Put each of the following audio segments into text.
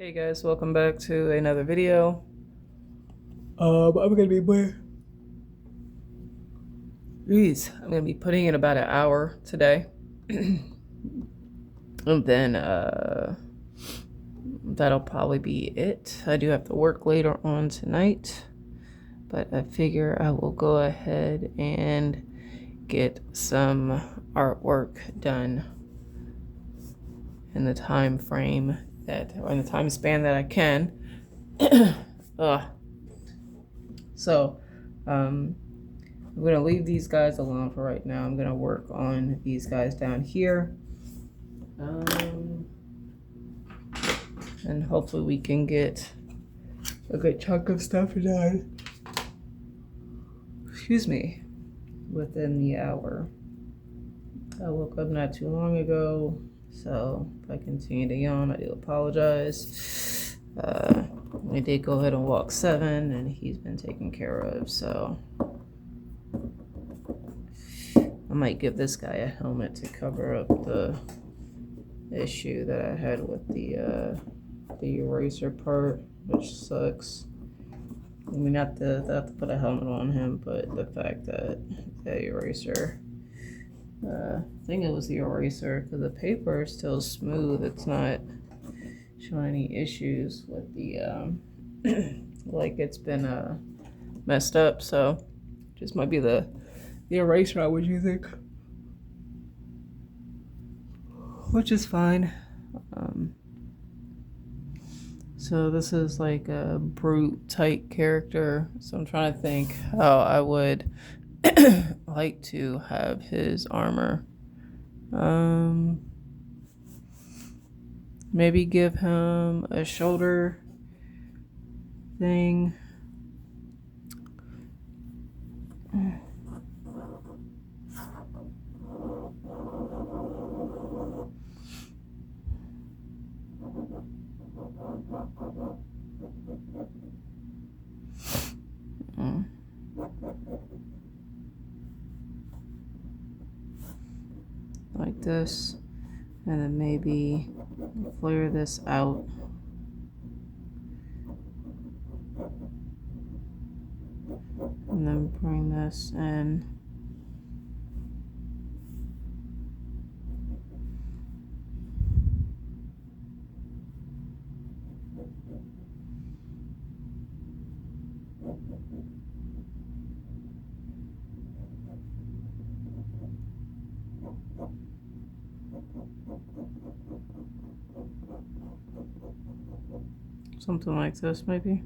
Hey guys, welcome back to another video. I'm gonna be putting in about an hour today. And then that'll probably be it. I do have to work later on tonight, but I figure I will go ahead and get some artwork done in the time frame or in the time span that I can. So I'm gonna leave these guys alone for right now. I'm gonna work on these guys down here, and hopefully we can get a good chunk of stuff done. Excuse me, within the hour. I woke up not too long ago, so if I continue to yawn, I do apologize. We did go ahead and walk 7, and he's been taken care of, so I might give this guy a helmet to cover up the issue that I had with the eraser part, which sucks. I mean, not to have to put a helmet on him, but the fact that the eraser, I think it was the eraser, because the paper is still smooth. It's not showing any issues with the like it's been messed up. So just might be the eraser, what you think? Which is fine. So this is like a brute type character, so I'm trying to think how I would like to have his armor. Maybe give him a shoulder thing. Like this, and then maybe flare this out. And then bring this in. Something like this, maybe.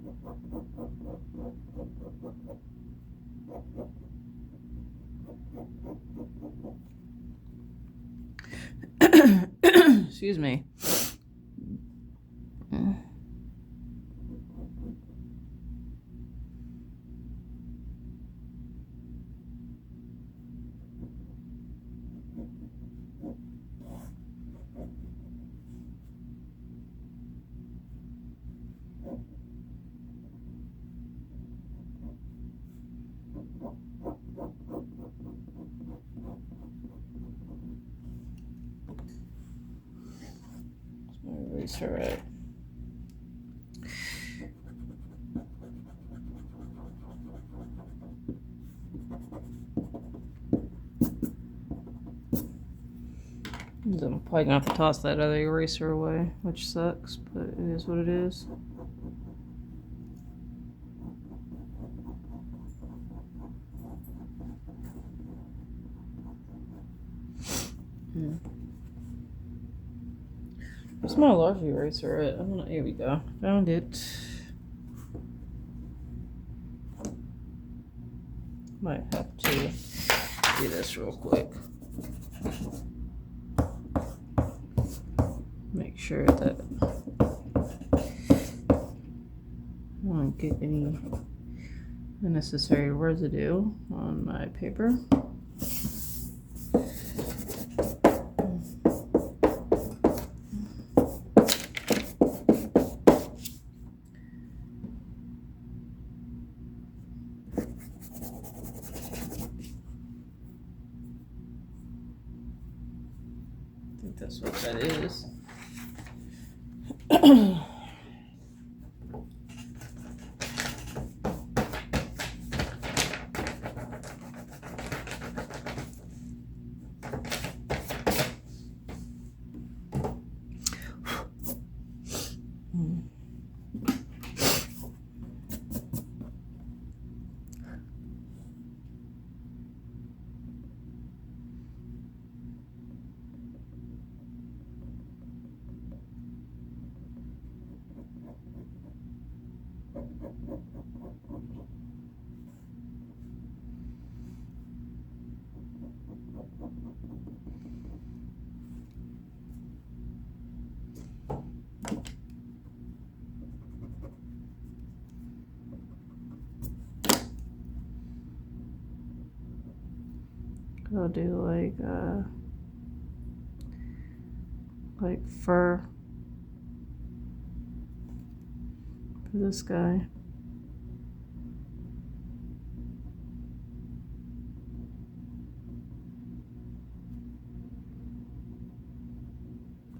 Excuse me. Erase her out. I'm probably gonna have to toss that other eraser away, which sucks, but it is what it is. Where's my large eraser at? I don't know. Here we go. Found it. Might have to do this real quick. Make sure that I don't get any unnecessary residue on my paper. I think that's what that is. I'll do like fur for this guy.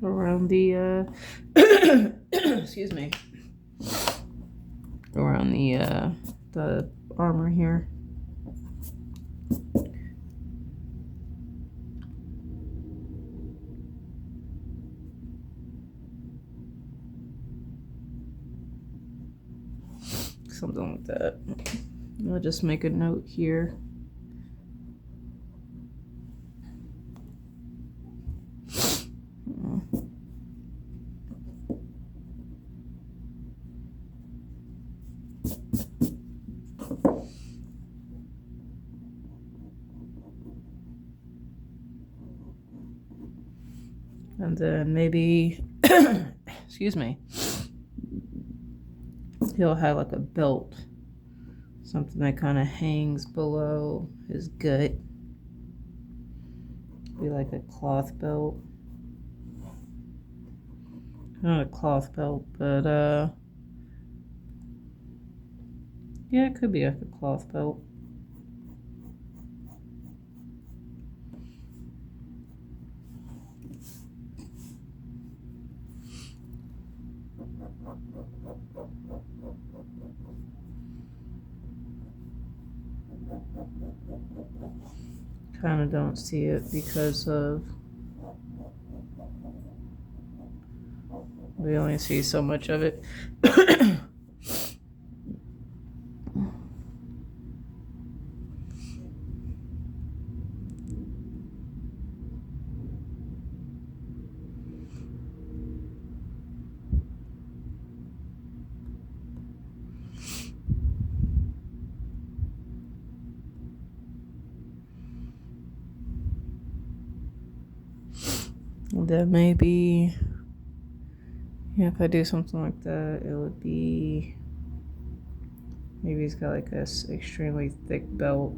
Around the excuse me, around the armor here. Something like that. I'll just make a note here. And then maybe, excuse me, he'll have like a belt, something that kind of hangs below his gut. Be like a cloth belt. Not a cloth belt, but yeah, it could be like a cloth belt. Kind of don't see it because of we only see so much of it. That may be, yeah, if I do something like that, it would be, maybe he's got like this extremely thick belt.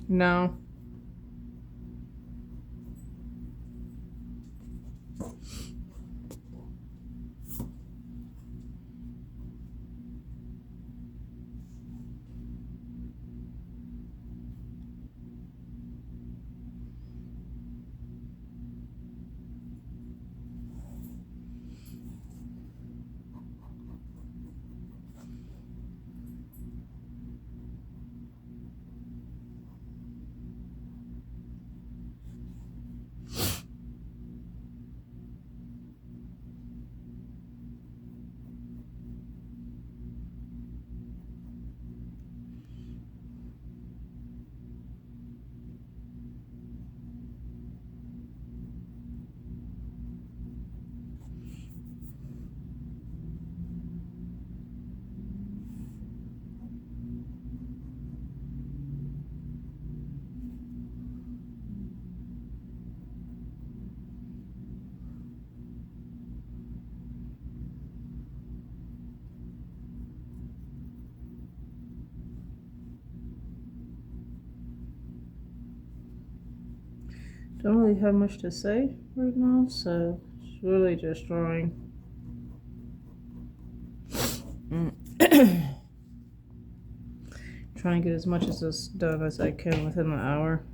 No. Don't really have much to say right now, so it's really just drawing. Trying to get as much of this done as I can within the hour.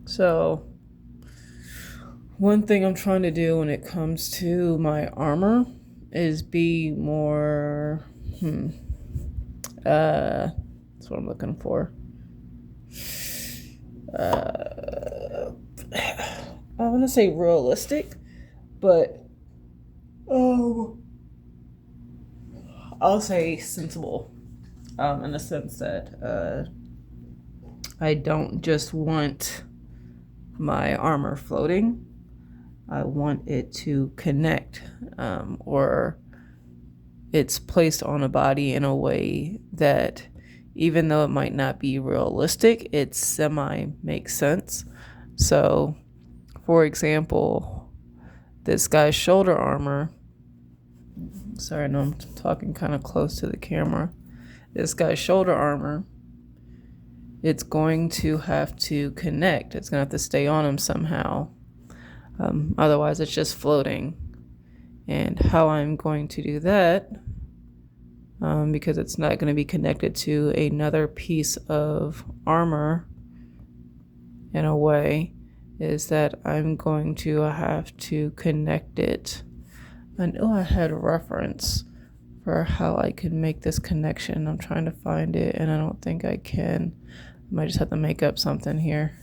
So, one thing I'm trying to do when it comes to my armor is be more, that's what I'm looking for. I want to say realistic, but I'll say sensible, in the sense that I don't just want my armor floating. I want it to connect, or it's placed on a body in a way that, even though it might not be realistic, it semi makes sense. So, for example, this guy's shoulder armor. Sorry, I know I'm talking kind of close to the camera. This guy's shoulder armor, it's going to have to connect. It's going to have to stay on him somehow. Otherwise, it's just floating. And how I'm going to do that, because it's not going to be connected to another piece of armor in a way, is that I'm going to have to connect it. I know I had a reference for how I can make this connection. I'm trying to find it, and I don't think I can. I might just have to make up something here.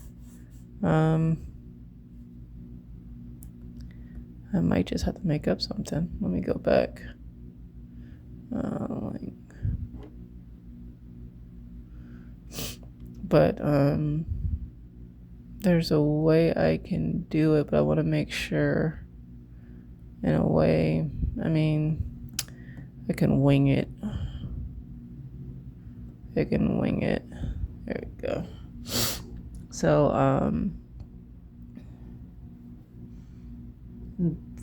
I might just have to make up something. Let me go back. But there's a way I can do it, but I want to make sure, in a way, I mean, I can wing it. There we go. So,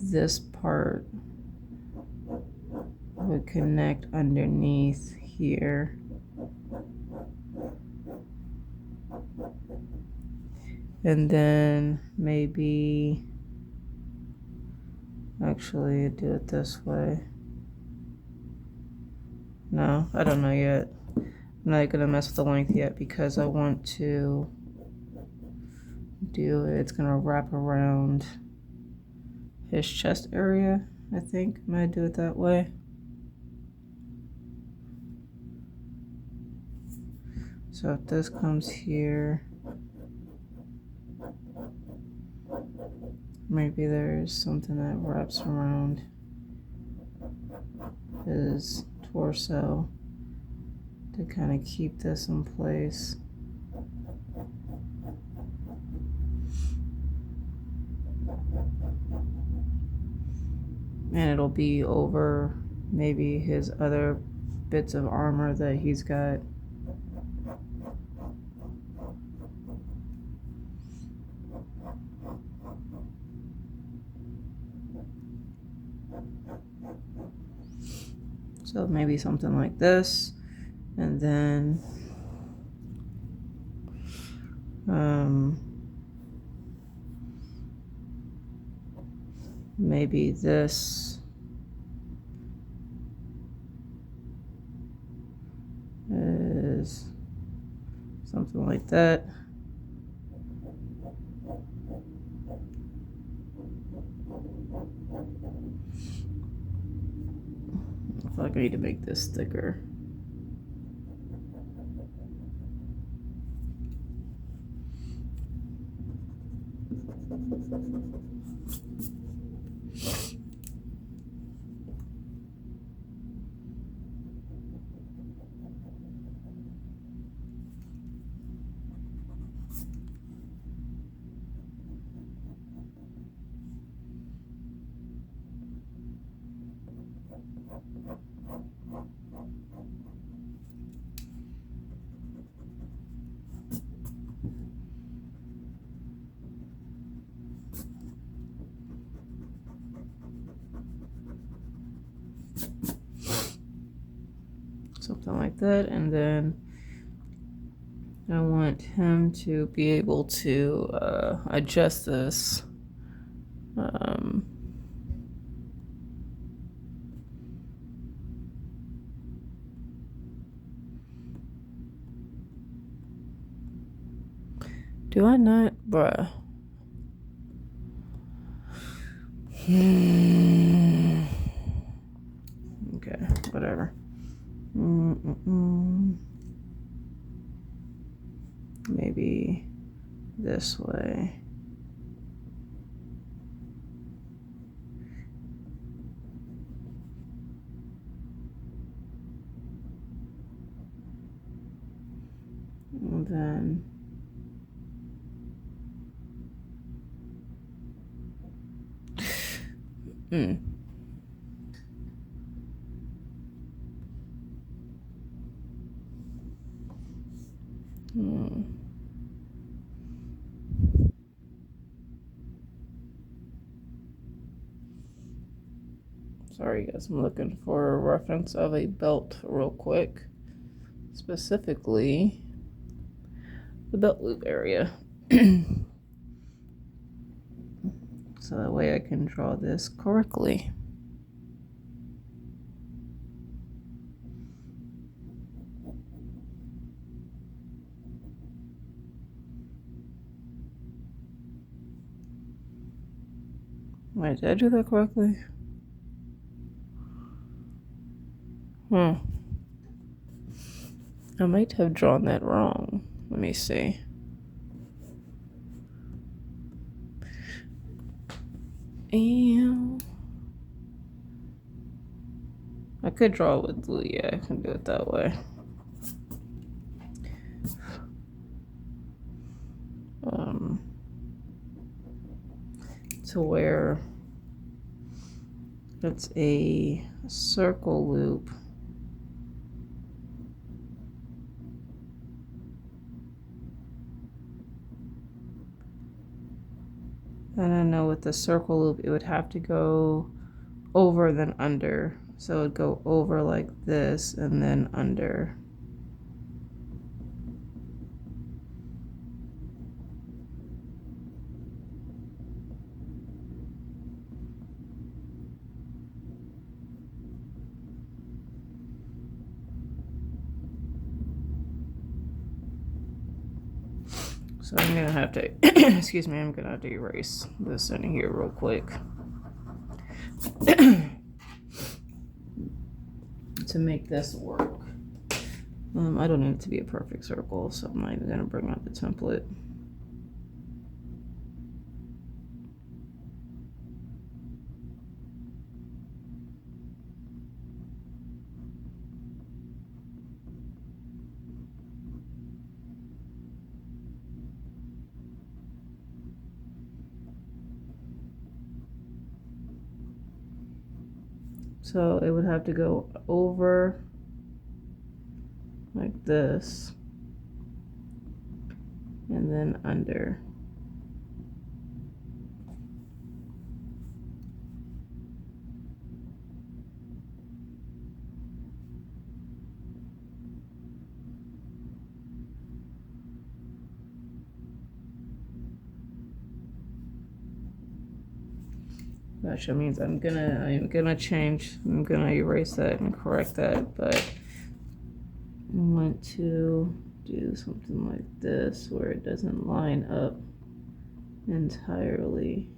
this part would connect underneath here. And then maybe actually do it this way. No, I don't know yet. I'm not gonna mess with the length yet because I want to do it. It's gonna wrap around his chest area, I think. I'm gonna do it that way. So if this comes here, maybe there's something that wraps around his torso to kind of keep this in place. And it'll be over maybe his other bits of armor that he's got. So maybe something like this, and then maybe this is something like that. I feel like I need to make this thicker. Something like that, and then I want him to be able to adjust this. Do I not? Bruh. Okay, whatever. Maybe this way. And then Sorry guys, I'm looking for a reference of a belt real quick. Specifically, the belt loop area. So that way I can draw this correctly. Wait, did I do that correctly? I might have drawn that wrong. Let me see. And I could draw it with glue. Yeah, I can do it that way. To where it's a circle loop. And I know with the circle loop, it would have to go over then under. So it would go over like this and then under. So I'm gonna have to, excuse me, I'm gonna have to erase this in here real quick. To make this work. I don't need it to be a perfect circle, so I'm not even gonna bring out the template. So it would have to go over like this and then under. That means I'm gonna erase that and correct that, but I want to do something like this where it doesn't line up entirely.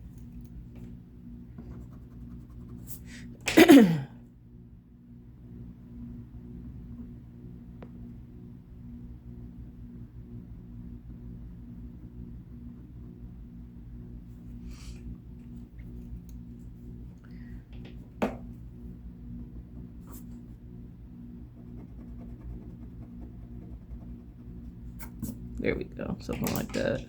There we go, something like that.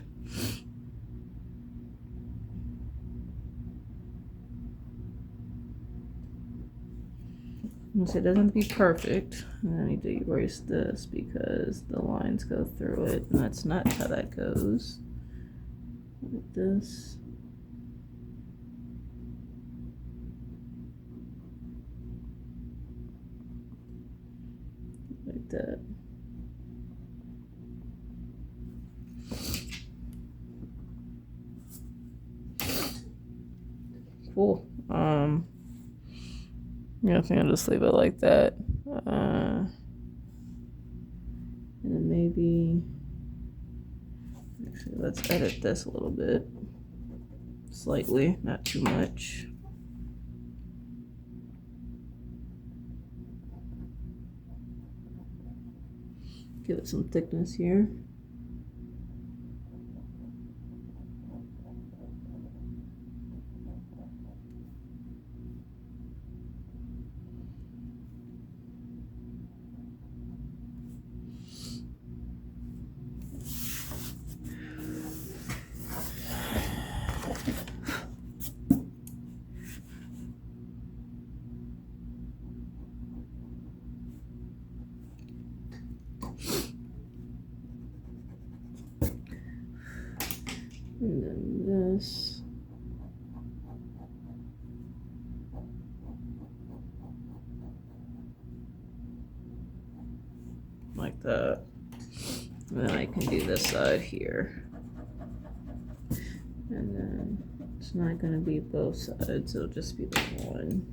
It doesn't have to be perfect. I need to erase this because the lines go through it, and that's not how that goes. Like this. Like that. Cool. Yeah, I think I'll just leave it like that. And then maybe, actually, let's edit this a little bit. Slightly, not too much. Give it some thickness here. And then this. Like that. And then I can do this side here. And then it's not going to be both sides, it'll just be the one.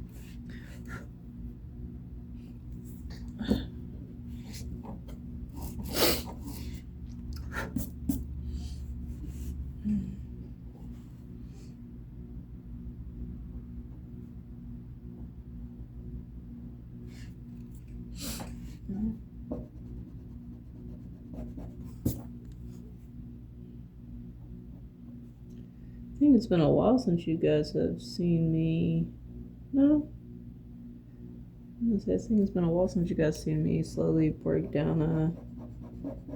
I think it's been a while since you guys have seen me. No? I think it's been a while since you guys seen me slowly break down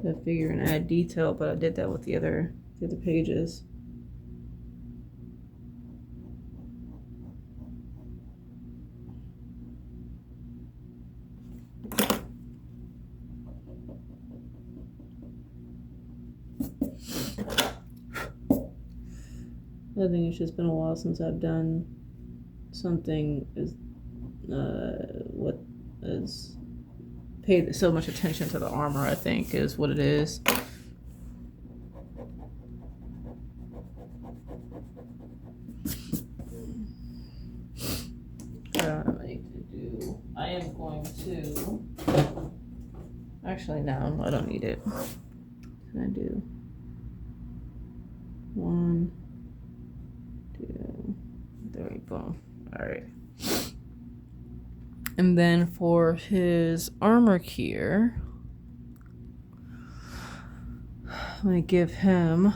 the figure and add detail, but I did that with the other pages. I think it's just been a while since I've done something what is paid so much attention to the armor, I think, is what it is. I am going to, actually no, I don't need it. Can I do 1, 2, 3, boom. All right. And then for his armor here, I'm gonna give him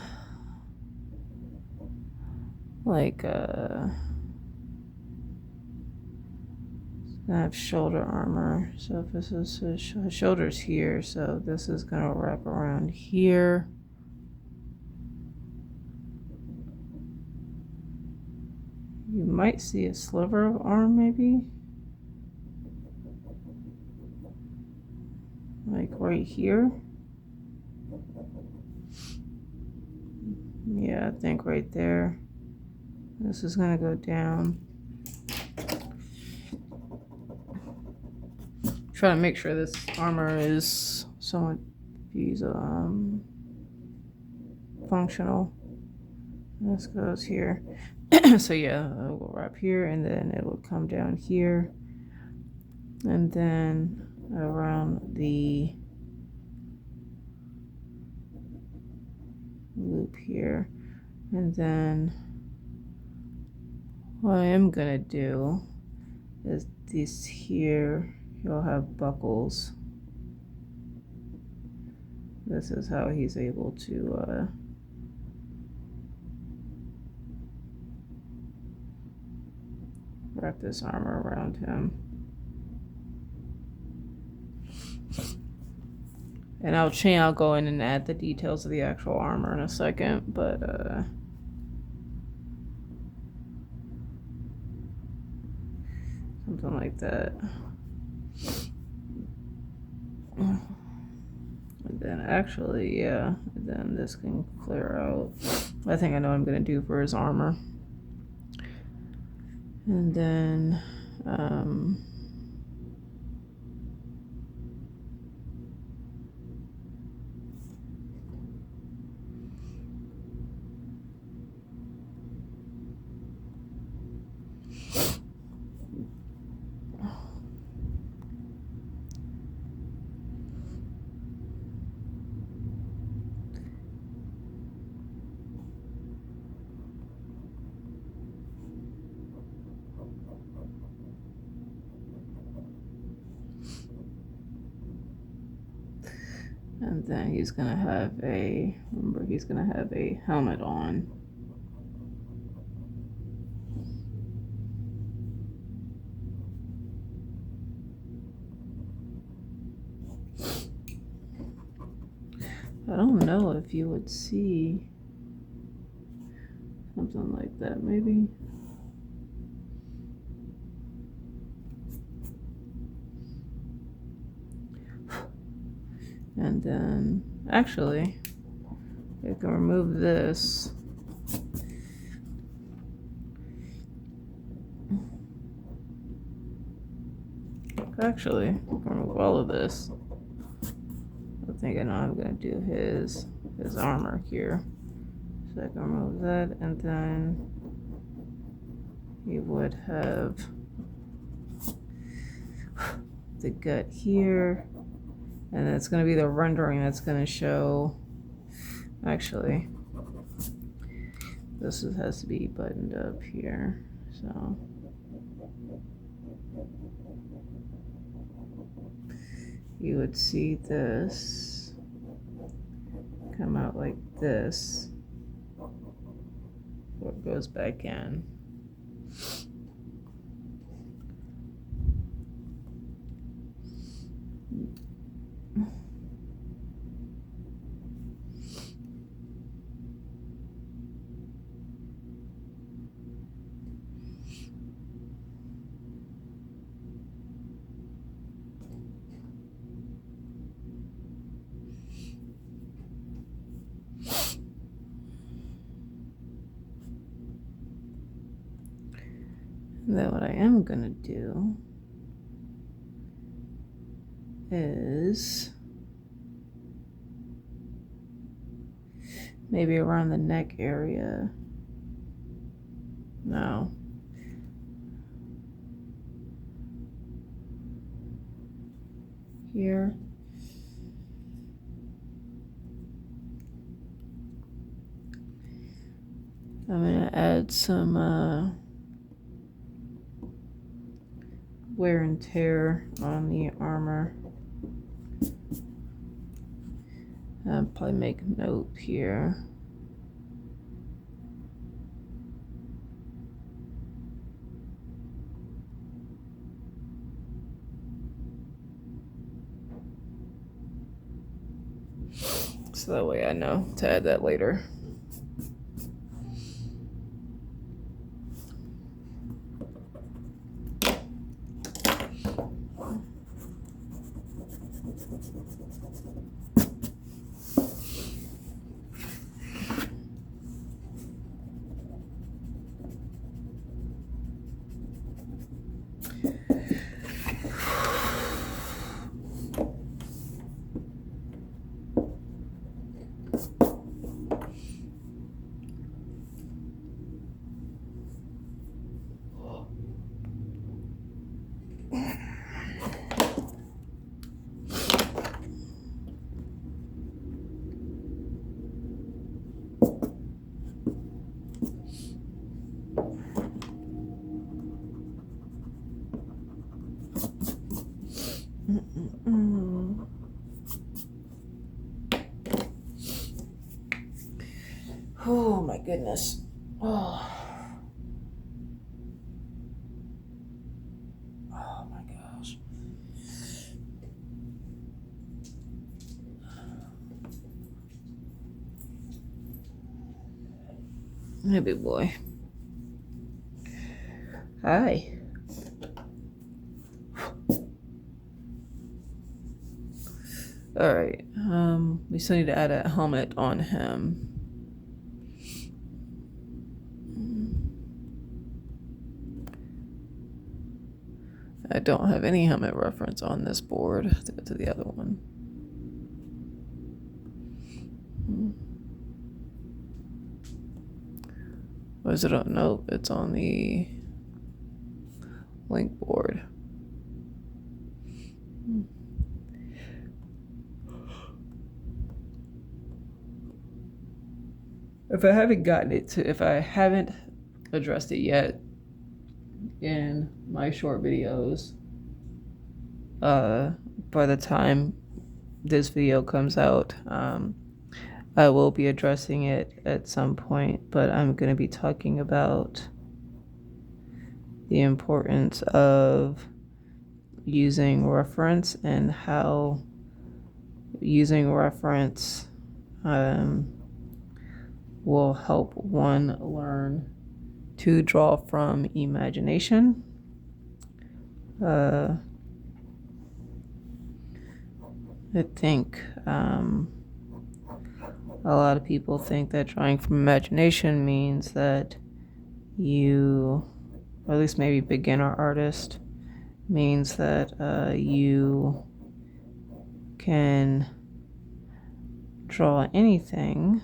like I have shoulder armor. So if this is his shoulders here, so this is gonna wrap around here. You might see a sliver of arm, maybe. Like right here. Yeah, I think right there. This is gonna go down. Try to make sure this armor is somewhat functional. This goes here. So yeah, it will wrap here, and then it will come down here, and then around the loop here. And then what I am gonna do is this here, you'll have buckles. This is how he's able to wrap this armor around him. And I'll go in and add the details of the actual armor in a second, but something like that. And then actually, yeah, then this can clear out. I think I know what I'm gonna do for his armor. And then, and then he's gonna have remember, he's gonna have a helmet on. I don't know if you would see something like that, maybe. And then, actually, I can remove this. Actually, I can remove all of this. I think I know I'm gonna do his armor here. So I can remove that, and then he would have the gut here, and it's gonna be the rendering that's gonna show. Actually, this has to be buttoned up here, so. You would see this come out like this, or it goes back in. And then what I am gonna do is maybe around the neck area. No. Here. I'm gonna add some wear and tear on the armor. I'll probably make a note here. So that way I know to add that later. Oh my goodness. Oh my gosh. Hey, big boy. Hi. All right. We still need to add a helmet on him. I don't have any helmet reference on this board. Let's go to the other one. Was it on? Nope, it's on the Lynk board. If I haven't addressed it yet in my short videos, by the time this video comes out, I will be addressing it at some point, but I'm going to be talking about the importance of using reference and how using reference will help one learn to draw from imagination. I think a lot of people think that drawing from imagination means that you, or at least maybe beginner artist, means that you can draw anything,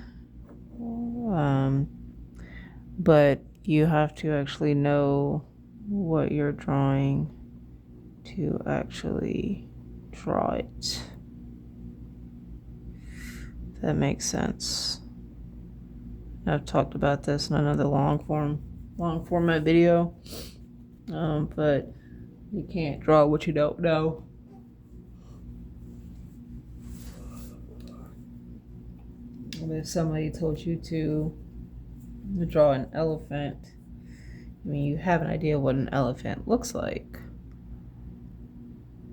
but you have to actually know what you're drawing to actually draw it. That makes sense. I've talked about this in another long format video, but you can't draw what you don't know. And if somebody told you to draw an elephant, I mean, you have an idea what an elephant looks like,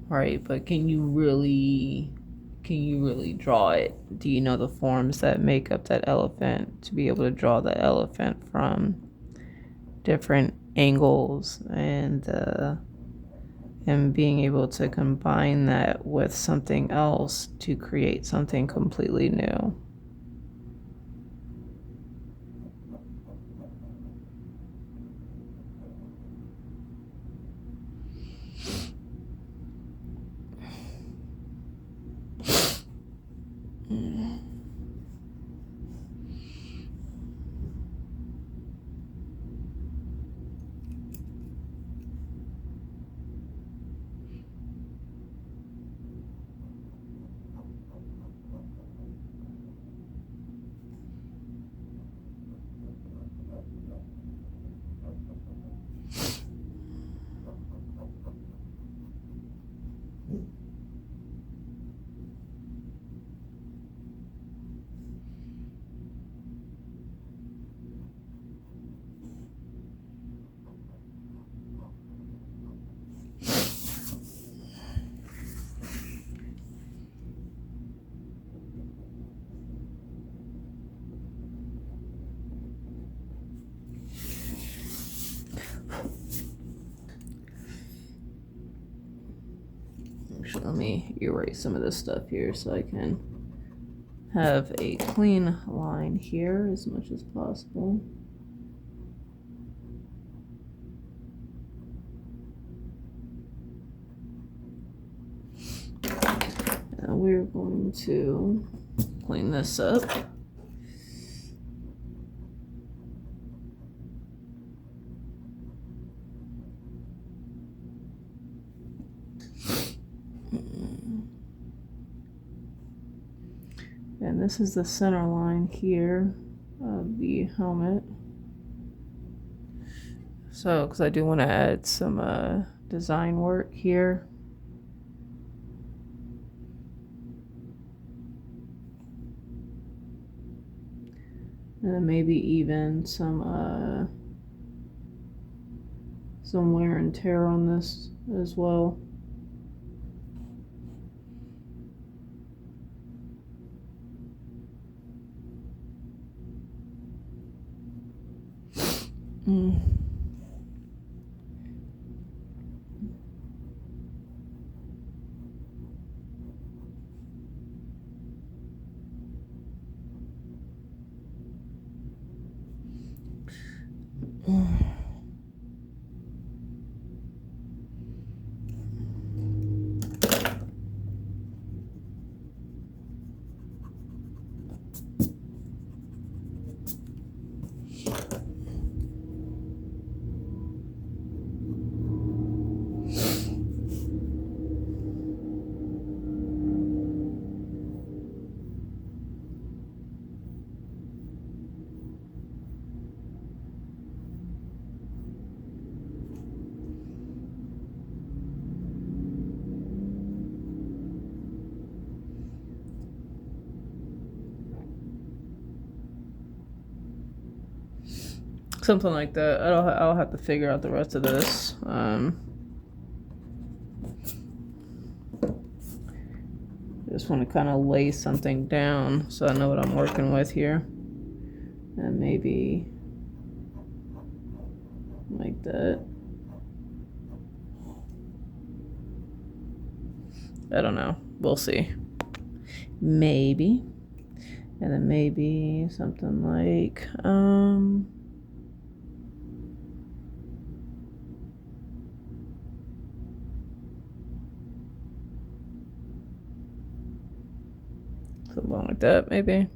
right? But can you really draw it? Do you know the forms that make up that elephant to be able to draw the elephant from different angles and being able to combine that with something else to create something completely new? Actually, let me erase some of this stuff here so I can have a clean line here as much as possible. Now we're going to clean this up. And this is the center line here of the helmet. So, because I do want to add some design work here. And then maybe even some wear and tear on this as well. Something like that. I'll have to figure out the rest of this. Just want to kind of lay something down so I know what I'm working with here. And maybe like that. I don't know. We'll see. Maybe. And then maybe something like, something like that, maybe.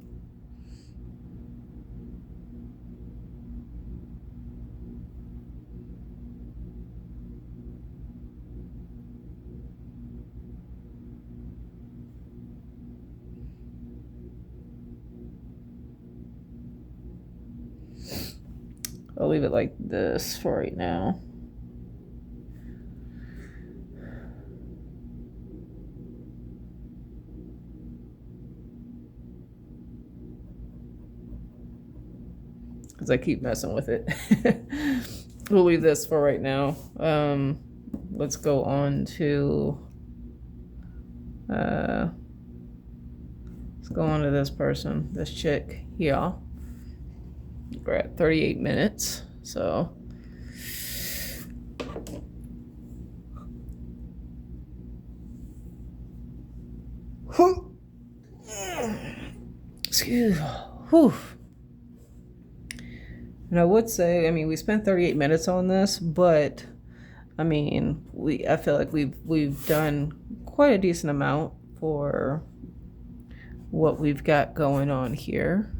I'll leave it like this for right now. Because I keep messing with it. We'll leave this for right now. Let's go on to this person, this chick here. We're at 38 minutes, so excuse me. Whew. And I would say, I mean, we spent 38 minutes on this, but I mean, I feel like we've done quite a decent amount for what we've got going on here.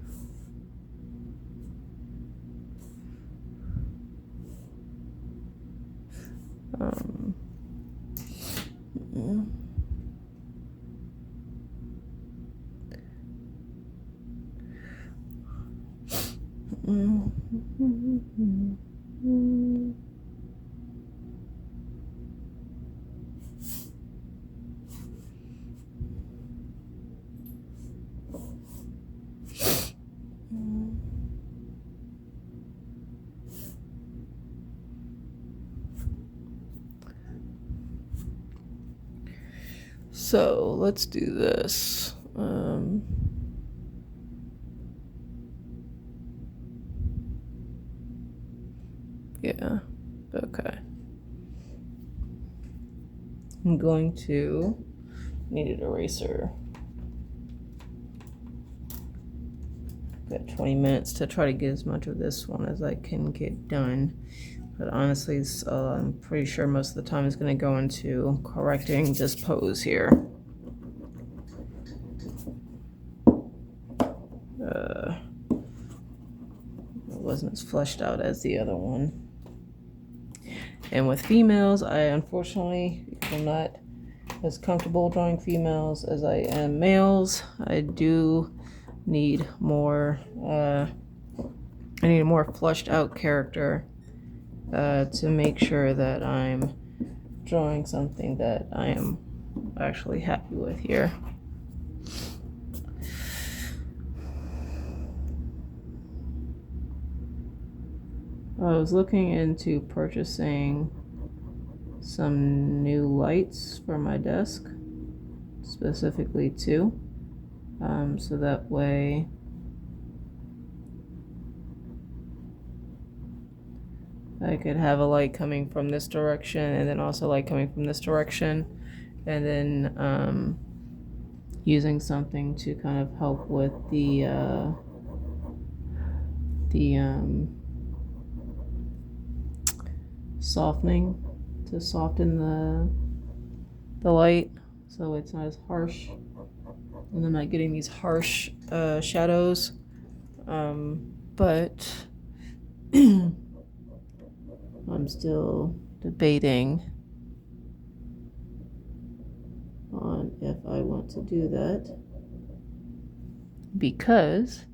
So let's do this. Yeah, okay. I'm going to need an eraser. Got 20 minutes to try to get as much of this one as I can get done. But honestly, I'm pretty sure most of the time is going to go into correcting this pose here. It wasn't as fleshed out as the other one. And with females, I unfortunately am not as comfortable drawing females as I am males. I do need more, I need a more fleshed out character to make sure that I'm drawing something that I am actually happy with here. I was looking into purchasing some new lights for my desk, specifically two, so that way I could have a light coming from this direction and then also light coming from this direction, and then using something to kind of help with the softening, to soften the light so it's not as harsh and I'm not getting these harsh shadows, but I'm still debating on if I want to do that, because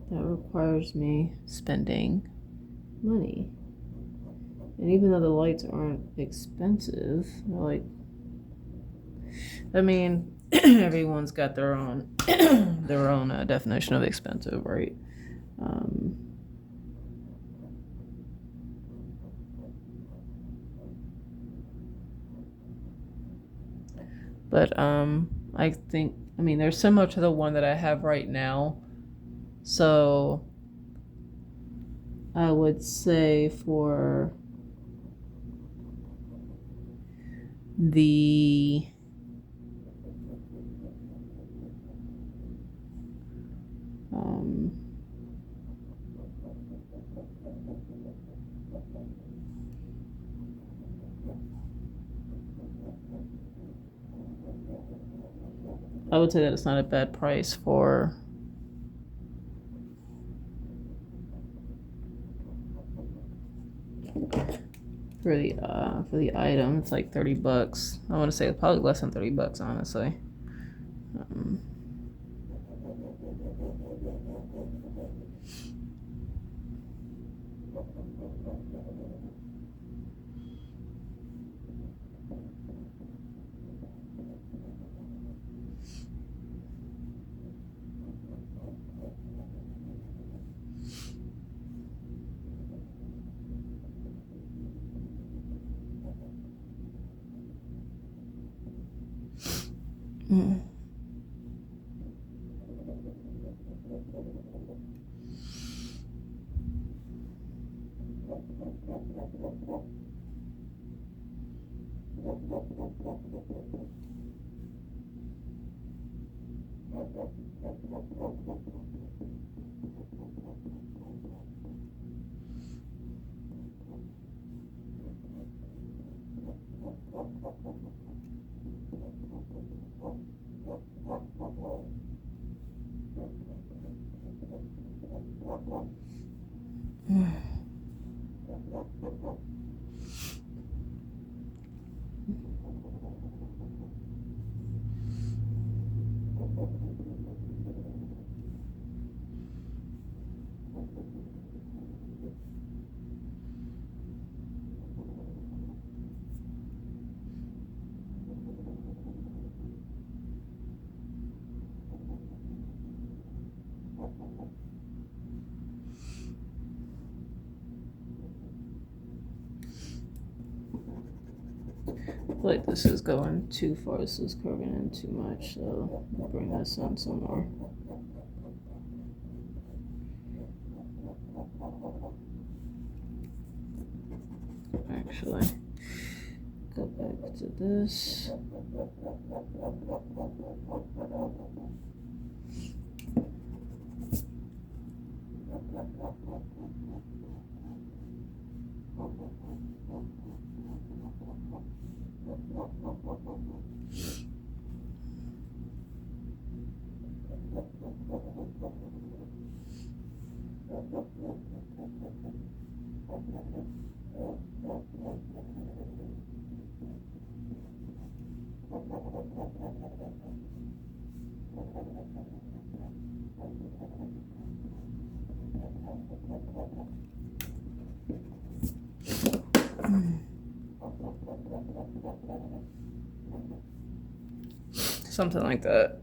that requires me spending money. And even though the lights aren't expensive, like, I mean, everyone's got their own definition of expensive, right? But I think, I mean, they're similar to the one that I have right now. So I would say for the I would say that it's not a bad price for the item. It's like $30. I want to say probably less than $30, honestly. I feel like this is going too far. This is curving in too much, so I'll bring this in some more. Actually, go back to this. Something like that.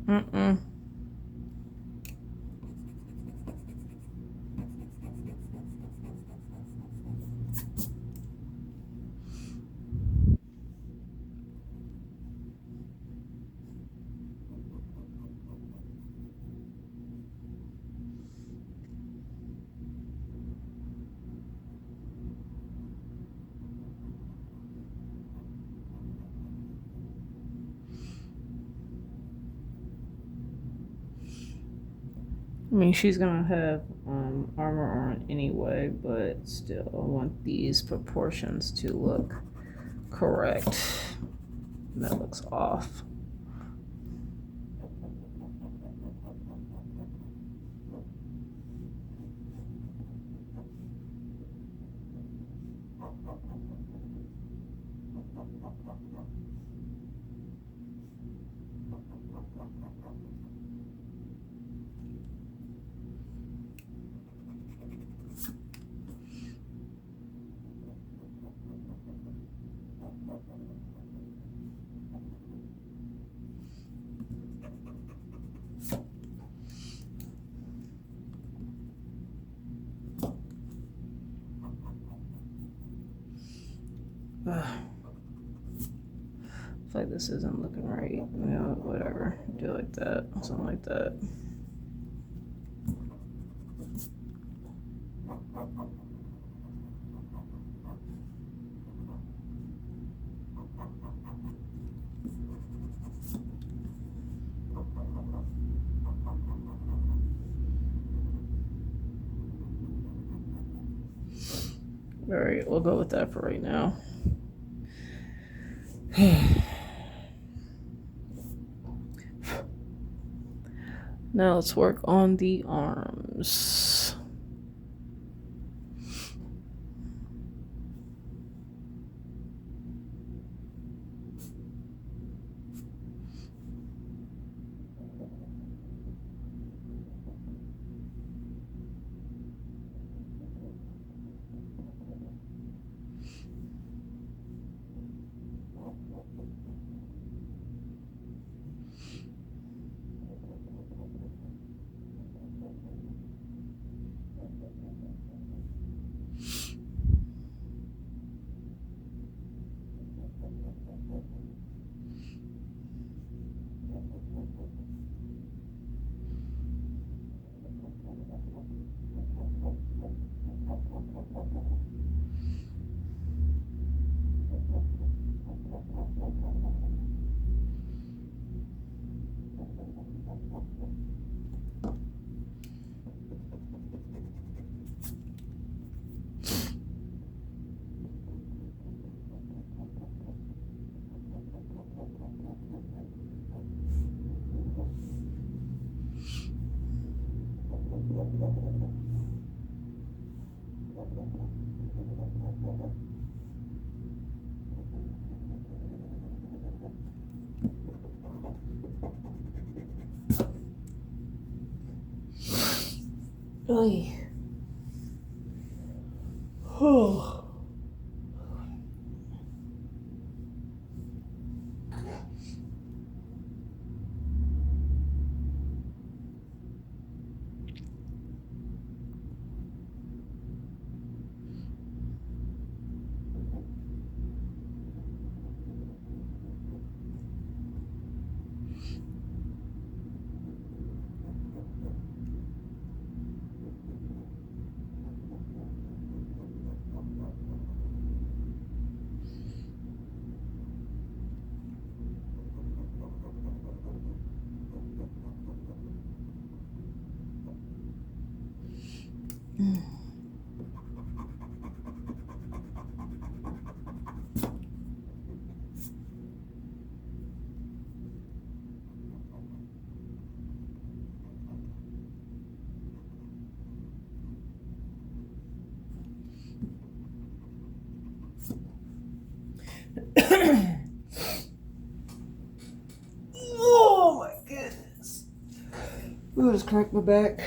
Mm-mm. I mean, she's gonna have armor on anyway, but still, I want these proportions to look correct. That looks off. I feel like this isn't looking right. You know, whatever. Do it like that. Something like that. Alright, we'll go with that for right now. Now let's work on the arms. Oy. Oh. Oh my goodness. Ooh, just cracked my back.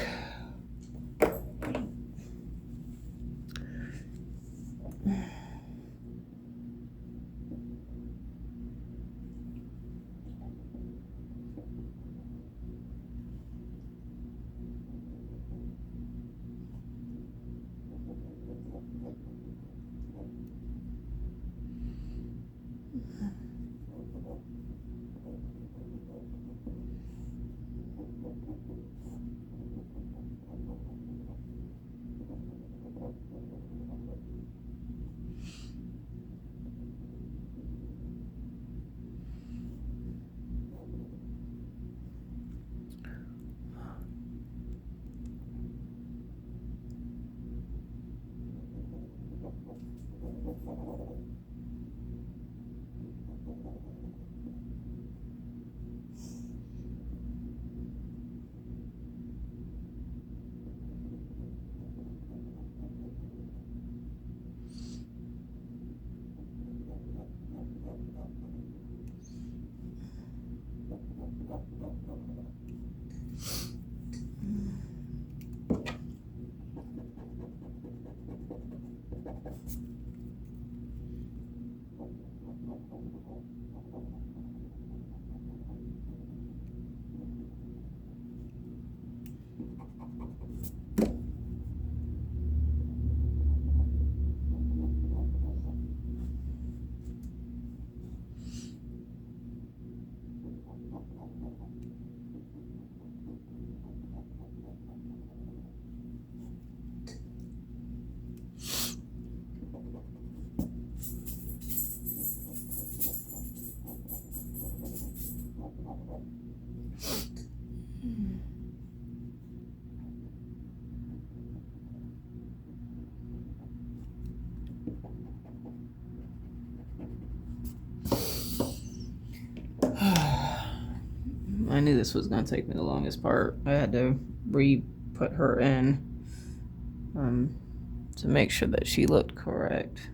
I knew this was going to take me the longest part. I had to re-put her in to make sure that she looked correct.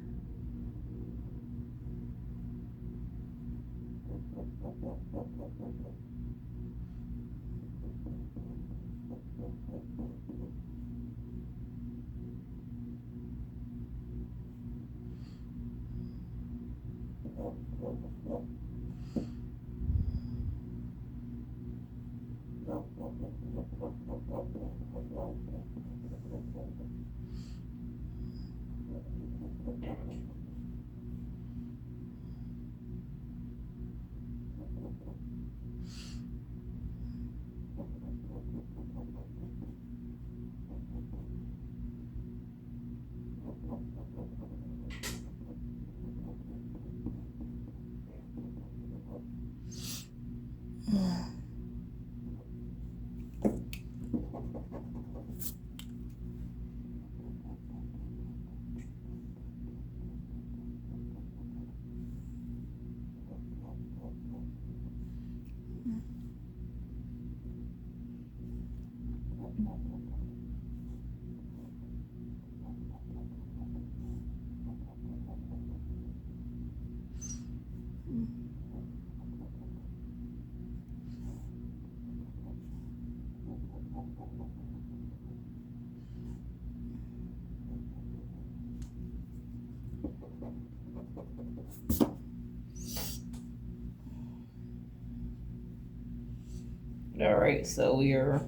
All right, so we are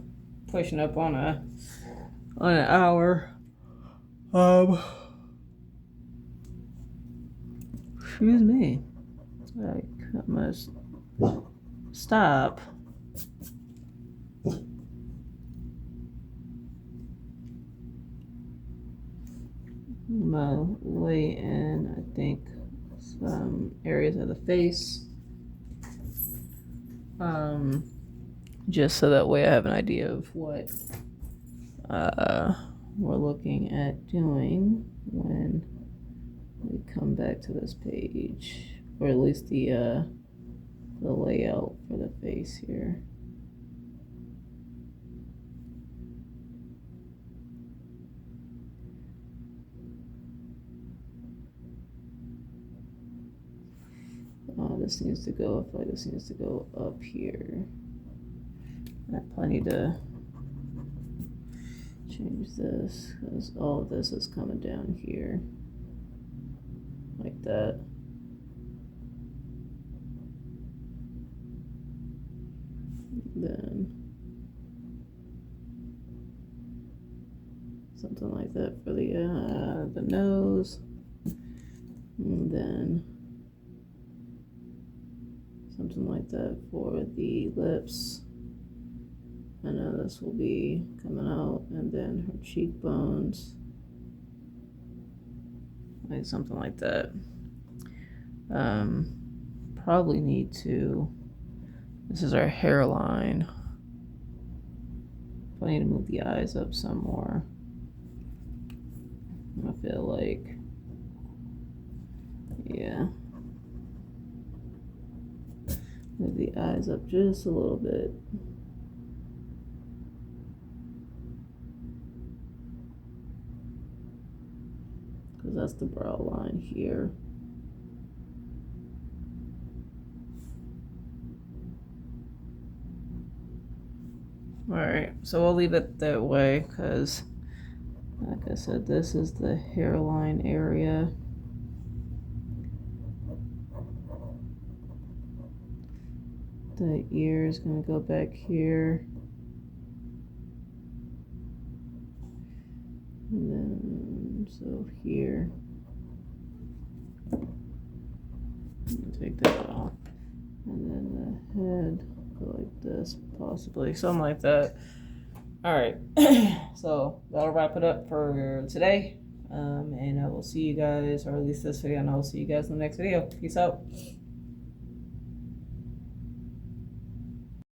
pushing up on an hour. Excuse me. I must stop. My way in, I think, some areas of the face. Just so that way I have an idea of what we're looking at doing when we come back to this page, or at least the layout for the face here. This needs to go, I feel like this needs to go up here. I probably need to change this because all of this is coming down here like that. Then something like that for the nose, and then something like that for the lips. I know this will be coming out, and then her cheekbones, like something like that. Probably need to, this is our hairline. I need to move the eyes up some more. I feel like, yeah. Move the eyes up just a little bit. Because that's the brow line here. Alright, so we'll leave it that way because, like I said, this is the hairline area. The ear is going to go back here. And then, so here. Take that off. And then the head, go like this, possibly. Something like that. Alright, so that'll wrap it up for today. And I will see you guys, or at least this video, and I will see you guys in the next video. Peace out.